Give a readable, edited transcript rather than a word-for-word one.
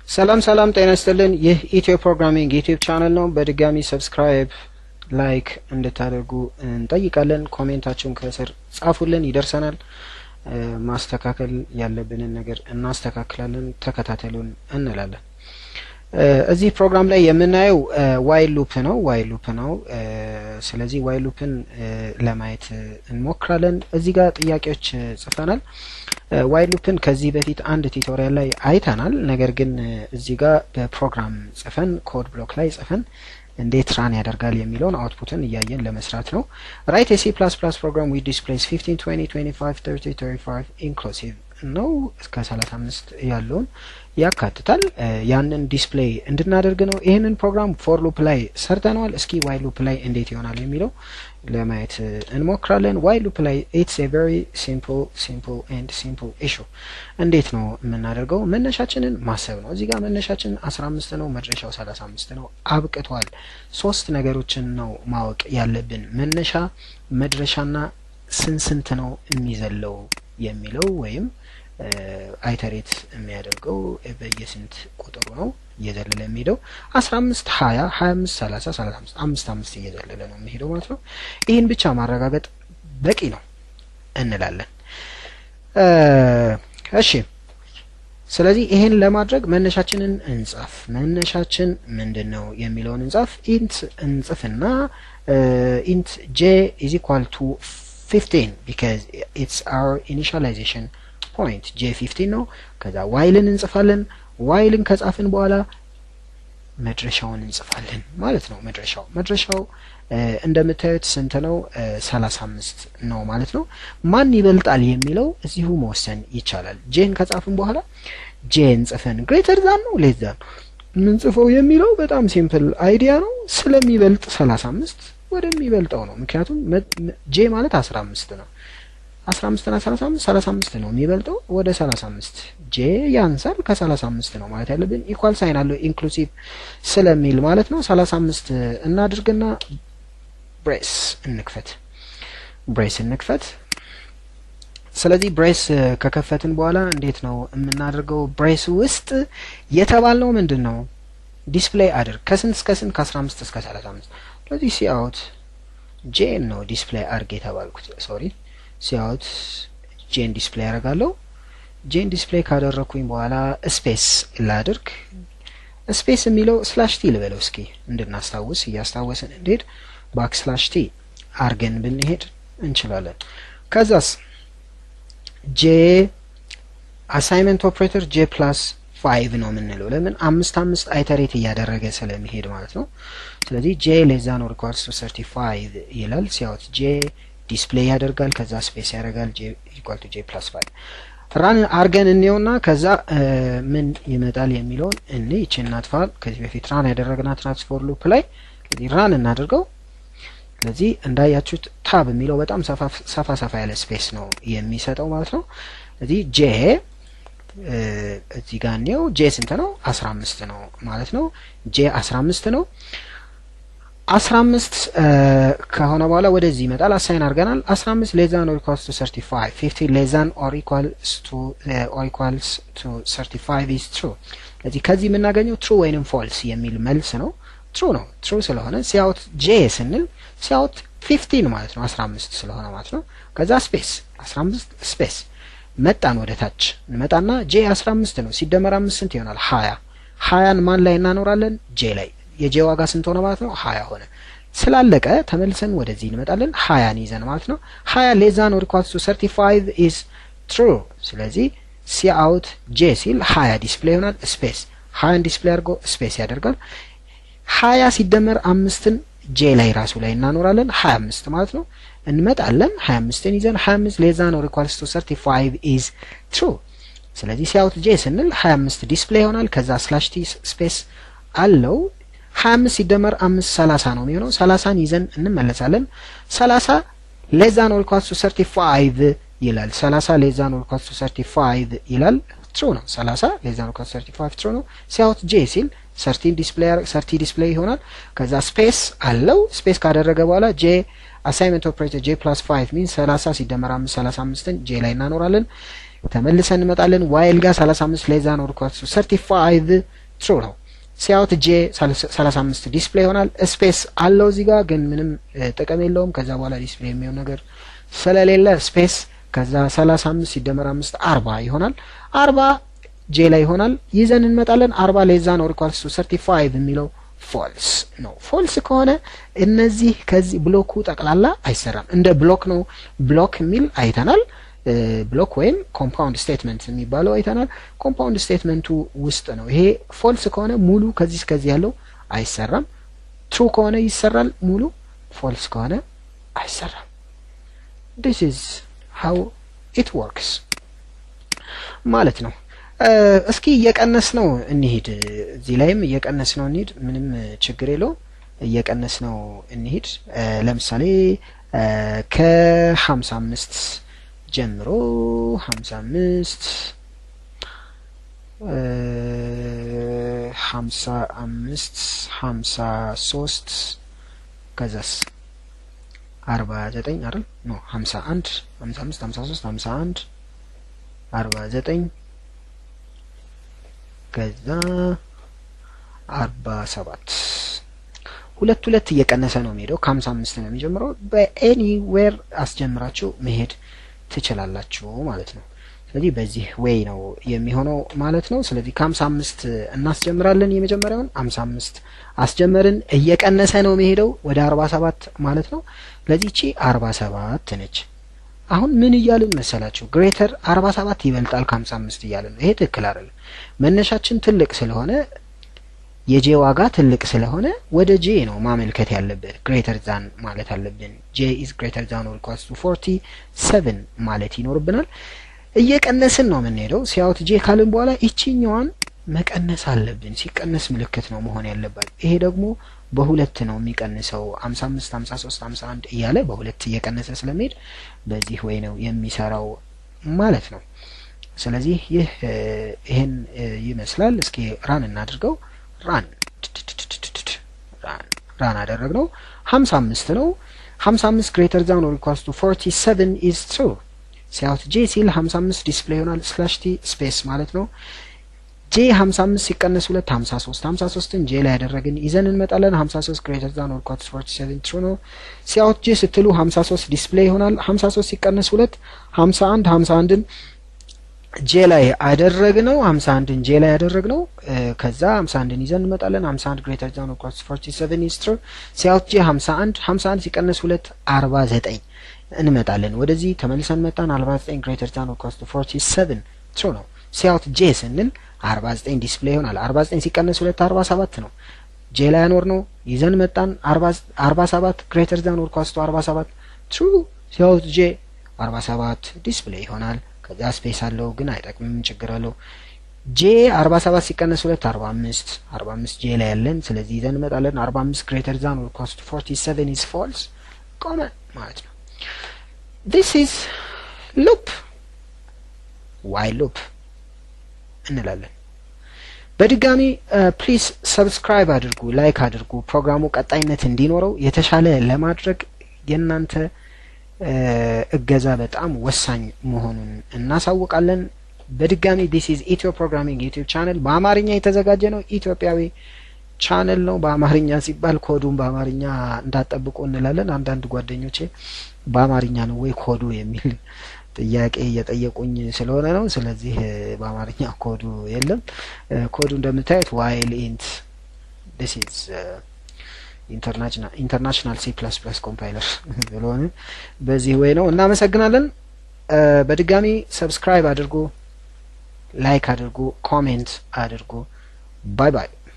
ሰላም ጤና ይስጥልን። ይህ ኢትዮ ፕሮግራሚንግ ዩቲዩብ ቻናል ነው። በድጋሚ ሰብስክራይብ ላይክ እንድታደርጉ እንጠይቃለን። ኮሜንታችሁን ከስር ጻፉልን፣ ይደርሰናል። ማስተካከል ያለብንን ነገር እናስተካክላለን። ተከታተሉን እንላለን። እዚህ ፕሮግራም ላይ የምናየው ዋይል ሉፕ ነው። ስለዚህ ዋይል ሉፕን ለማየት እንሞክራለን። እዚህ ጋር ጥያቄዎች ጽፈናል። ዋይል ሉፕን ከዚህ በፊት አንድ ቱቶሪያል ላይ አይተናል። ነገር ግን እዚህ ጋር በፕሮግራም ጽፈን ኮድ ብሎክ ላይ ጽፈን እንዴት ራን ያደርጋል የሚለውን አውትፑትን እያየን ለመስራት ነው። ራይት ኤ C++ ፕሮግራም ዊዝ ዲስፕሌይስ 15 20 25 30 35 ኢንክሉሲቭ ነው። እስከ 35 ያለውን ያካትታል። ያንን ዲስፕሌይ እንድናደርግ ነው። ይሄንን ፕሮግራም ፎር ሉፕ ላይ ሰርተናል። እስኪ ዋይል ሉፕ ላይ እንዴት ይሆናል የሚለው ለማየት እንሞክራለን። ዋይል ሉፕ ላይ it's a very simple issue። እንዴት ነው የምናደርገው? መነሻችንን ማሰብ ነው። እዚህ ጋር መነሻችን 15 ነው፣ መድረሻው 35 ነው። አብቅቷል። ሶስት ነገሮችን ነው ማወቅ ያለብን። መነሻ፣ መድረሻና ስንት ነው የሚዘለው የሚለው ወይም አይተሬት የሚያደርገው በየስንት ቁጥሩ ነው እየዘለለ የሚሄደው 15 20 25 30 35 5 እየዘለለ ነው የሚሄደው ማለት ነው። ይህን ብቻ ማረጋገጥ በቂ ነው እንላለን። እሺ፣ ስለዚህ ይሄን ለማድረግ መነሻችንን እንጻፍ። መነሻችን ምንድነው የሚለውን እንጻፍ። ኢንት እንጽፍና int j is equal to 15 because it's our initialization point j15 ነው። ከዛ ዋይልን እንጽፋለን። ዋይልን ከጻፍን በኋላ መድረሻውን እንጽፋለን ማለት ነው። መድረሻው እንደምታዩት ስንት ነው? 35 ነው ማለት ነው። ማን ይበልጣል የሚለው እዚሁ መወሰን ይቻላል። ጄን ከጻፍን በኋላ ጄን ጽፈን ግሬተር ዛን ነው ሌስ ዛን ምን ጽፈው የሚለው በጣም ሲምፕል አይዲያ ነው። ስለሚበልጥ 35 ወደሚበልጠው ነው። ምክንያቱም ጄ ማለት 15 ነው። 15 እና 35 ነው የሚበልጠው፣ ወደ 35 ጄ ያንሳል ከ35 ነው ማለት ያለብን። ኢኳል ሳይን አለው ኢንክሉሲቭ ስለሚል ማለት ነው። 35 እናድርግና ብሬስ እንክፈት። ስለዚህ ብሬስ ከከፈትን በኋላ እንዴት ነው የምናደርገው? ብሬስ ውስጥ የተባልነው ምንድነው? ዲስፕሌይ አድርግ ከስንት እስከ ስንት? ከ15 እስከ 35። ስለዚህ ሲአውት ጄን ነው ዲስፕሌይ አድርግ የተባልኩት። ሶሪ ሲአውት ጄን ዲስፕሌይ ያደርጋለሁ። ጄን ዲስፕሌይ ካደረኩኝ በኋላ ስፔስ ላድርግ። ስፔስ የሚለው ስላሽ ቲ ልበለው እስኪ እንድናስታውስ፣ እያስታወስን እንዴት ባክ ስላሽ ቲ አርገን ብንሄድ እንችላለን። ከዛስ ጄ አሳይንመንት ኦፕሬተር ጄ ፕላስ 5 ነው የምንለው። ለምን? 5 አይተሬት እያደረገ ስለሚሄድ ማለት ነው። ስለዚህ ጄ ሌስ ዛን ኦር ኢኳልስ ቱ 35 ይላል። ሲአውት ጄ ዲስፕሌይ ያደርጋል። ከዛ ስፔስ ያደርጋል። j equal to j plus 5 ራን አርገን እንየውና ከዛ ምን ይመጣል የሚለውን እቺን እናጥፋ። ከዚህ በፊት ራን ያደረግናት ናት ፎር ሉፕ ላይ። ስለዚህ ራን እናድርገው። ስለዚህ እንዳያችሁት ታብ የሚለው በጣም ሰፋ ያለ ስፔስ ነው የሚሰጠው ማለት ነው። ስለዚህ j እዚህ ጋር ነው j ስንት ነው? 15 ነው ማለት ነው። j 15 ነው። 15 ከሆነ በኋላ ወደዚህ ይመጣል። አሳይን አድርገናል። 15 less than or equals to 35 50 less than or equals to 35 is true። ስለዚህ ከዚህ የምናገኘው true ወይንም false የሚል መልስ ነው። true ስለሆነ ሲአውት j ስንል ሲአውት 15 ማለት ነው 15 ስለሆነ ማለት ነው። ከዛ ስፔስ 15 ስፔስ መጣን፣ ወደ ታች እንመጣና j 15 ነው ሲደመር 5 ስንት ይሆናል? 20ን ማን ላይ እናኖራለን? j ላይ። የጄ ዋጋ ስንት ሆነ ማለት ነው? 20 ሆነ። ስላለቀ ተመልሰን ወደዚህ እንመጣለን 20ን ይዘን ማለት ነው። 20 less than or equals to 35 is true። ስለዚህ ሲአውት ጄ ሲል 20 ዲስፕሌይ ይሆናል። ስፔስ 20ን ዲስፕሌይ አድርጎ ስፔስ ያደርጋል። 20 ሲደመር 5ን ጄ ላይ ራሱ ላይ እናኖራለን 25 ማለት ነው። እንመጣለን 25ን ይዘን 25 less than or equals to 35 is true። ስለዚህ ሲአውት ጄ ስንል 25 ዲስፕሌይ ይሆናል። ከዛ ስላሽ ቲ ስፔስ አለው 25 ሲደመር 5 30 ነው የሚሆነው። 30ን ይዘን እንመለሳለን። 30 less than or equals to 35 ይላል። 30 less than or equals to 35 ይላል። true ነው። 30 less than or equals to 35 true ነው። ሲአውት ጄ ሲል 30 ዲስፕሌይ ይሆናል። ከዛ ስፔስ አለው። ስፔስ ካደረገ በኋላ ጄ አሳይንመንት ኦፕሬተር j plus 5 means 30 ሲደመር 5 35ን ጄ ላይ እናኖራለን። ተመልሰን እንመጣለን። ዋይል ጋር 35 ሌዛ ነው ሪኳርድ 35 ትሩ ነው። ሲያውት ጄ 35 ዲስፕሌይ ይሆናል። ስፔስ አለው እዚህ ጋር ግን ምንም ጥቅም የለውም። ከዛ በኋላ ዲስፕሌይ የሚሆን ነገር ስለሌለ ስፔስ ከዛ 35 ሲደመር 5 40 ይሆናል። 40 ጄ ላይ ይሆናል። ይዘን እንመጣለን። 40 ሌዛ ነው ሪኳርድ 35 የሚለው ፎልስ ነው። ፎልስ ከሆነ እነዚህ ከዚህ ብሎኩ ጠቅላላ አይሰራም። እንደ ብሎክ ነው። ብሎክ የሚል አይተናል። ብሎክ ወይም ኮምፓውንድ ስቴትመንት የሚባለው አይተናል። ኮምፓውንድ ስቴትመንቱ ውስጥ ነው። ይሄ ፎልስ ከሆነ ሙሉ ከዚህ እስከዚህ ያለው አይሰራም። ትሩ ከሆነ ይሰራል ሙሉ፣ ፎልስ ከሆነ አይሰራም። this is how it works ማለት ነው። እስኪ እየቀነስ ነው እንሂድ። እዚህ ላይም እየቀነስ ነው እንሂድ። ምንም ችግር የለው። እየቀነስ ነው እንሂድ። ለምሳሌ ከ55 ጀምሮ 55 53 ከዛስ 49 አይደል? ኖ 51 55 53 51 49 ከዛ 47 ሁለት ሁለት እየቀነሰ ነው የሚሄደው። ከ55 ነው የሚጀምረው። በኤኒዌር አስጀምራችሁ መሄድ ትችላላችሁ ማለት ነው። ስለዚህ በዚህ ዌይ ነው የሚሆነው ማለት ነው። ስለዚህ ከ55 እናስጀምራለን። የመጀመሪያውን 55 አስጀመርን። እየቀነሰ ነው የሚሄደው ወደ 47 ማለት ነው። ስለዚህ እቺ 47 ነች። አሁን ምን እያልን መሰላችሁ? ግሬተር 47 ይበልጣል ከ55 እያልን ነው። ይሄ ትክክል አይደለም። መነሻችን ትልቅ ስለሆነ የጄ ዋጋ ትልቅ ስለሆነ ወደ ጄ ነው ማመልከት ያለብን። ግሬተር ዛን ማለት አለብን። ጄ ኢዝ ግሬተር ዛን ኦር ኢኳልስ ቱ 47 ማለት ይኖርብናል። እየቀነስን ነው የምንሄደው። ሲያውት ጄ ካልን በኋላ እቺኛዋን መቀነስ አለብን። ሲቀነስ ምልክት ነው መሆን ያለባት። ይሄ ደግሞ በሁለት ነው የሚቀንሰው። 55 53 51 እያለ በሁለት እየቀነሰ ስለሚሄድ በዚህ ወይ ነው የሚሰራው ማለት ነው። ስለዚህ ይሄን ይመስላል። እስኪ ራን እናድርገው። ራን አደረግነው። 55 ነው። 55 ግሬተር ዛን ኦር ኢኳልስ ቱ 47 ኢዝ ትሩ። ሲያውት ጄ ሲል 55 ዲስፕሌይ ይሆናል ስላሽ ቲ ስፔስ ማለት ነው። ጄ 55 ሲቀነስ 2 53 53ን ጄ ላይ ያደረግን ይዘን እንመጣለን። 53 ግሬተር ዛን ኦር ኢኳልስ 47 ትሩ ነው። ሲያውት ጄ ስትሉ 53 ዲስፕሌይ ይሆናል። 53 ሲቀነስ 2 51 51ን ጄ ላይ አደረግነው። 51ን ጄ ላይ ያደረግነው ከዛ 51ን ይዘን እንመጣለን። 51 ግሬተር ዛን ኦር ኢኳልስ 47 ኢዝ ትሩ። ሲያውት ጄ 51 ሲቀነስ 2 49 እንመጣለን። ወደዚህ ተመልሰን መጣን። 49 ግሬተር ዛን ኦር ኢኳልስ 47 ትሩ ነው። ሲያውት ጄ ስንል 49 ዲስፕሌይ ይሆናል። 49 ሲቀነስ 2 47 ነው። ጄ ላይ ያኖር ነው ይዘን መጣን። 47 ግሬተር ዛን ኦር ኢኳልስ 47 ትሩ። ሲያውት ጄ 47 ዲስፕሌይ ይሆናል። ከዛ ስፔስ አለው ግን አይጠቅምም፣ ችግር አለው። ጄ 47 ሲቀነስ 2 45 ጄ ላይ ያለን። ስለዚህ ይዘን እንመጣለን። 45 ግሬተር ዛን ኦር ኢኳልስ 47 ኢዝ ፎልስ ቆመ ማለት ነው። this is loop while loop እንላለን። በድጋሚ ፕሊዝ ሰብስክራይብ አድርጉ፣ ላይክ አድርጉ። ፕሮግራሙ ቀጣይነት እንዲኖረው የተሻለ ለማድረግ የእናንተ እገዛ በጣም ወሳኝ መሆኑን እናሳውቃለን። በድጋሚ this is ኢትዮ ፕሮግራሚንግ ዩቲዩብ ቻናል በአማርኛ የተዘጋጀ ነው። ኢትዮጵያዊ ቻናል ነው። በአማርኛ ሲባል ኮዱን በአማርኛ እንዳጠብቁ እንላለን። አንዳንድ ጓደኞቼ በአማርኛ ነው ወይ ኮዱ የሚል ጥያቄ እየጠየቁኝ ስለሆነ ነው። ስለዚህ በአማርኛ ኮዱ የለም። ኮዱ እንደምታዩት ዋይል ኢንት this is ኢንተርናሽናል C++ ኮምፓይለር ስለሆነ በዚህ ወይ ነው። እናመሰግናለን። በድጋሚ ሰብስክራይብ አድርጉ፣ ላይክ አድርጉ፣ ኮሜንት አድርጉ። ባይ ባይ።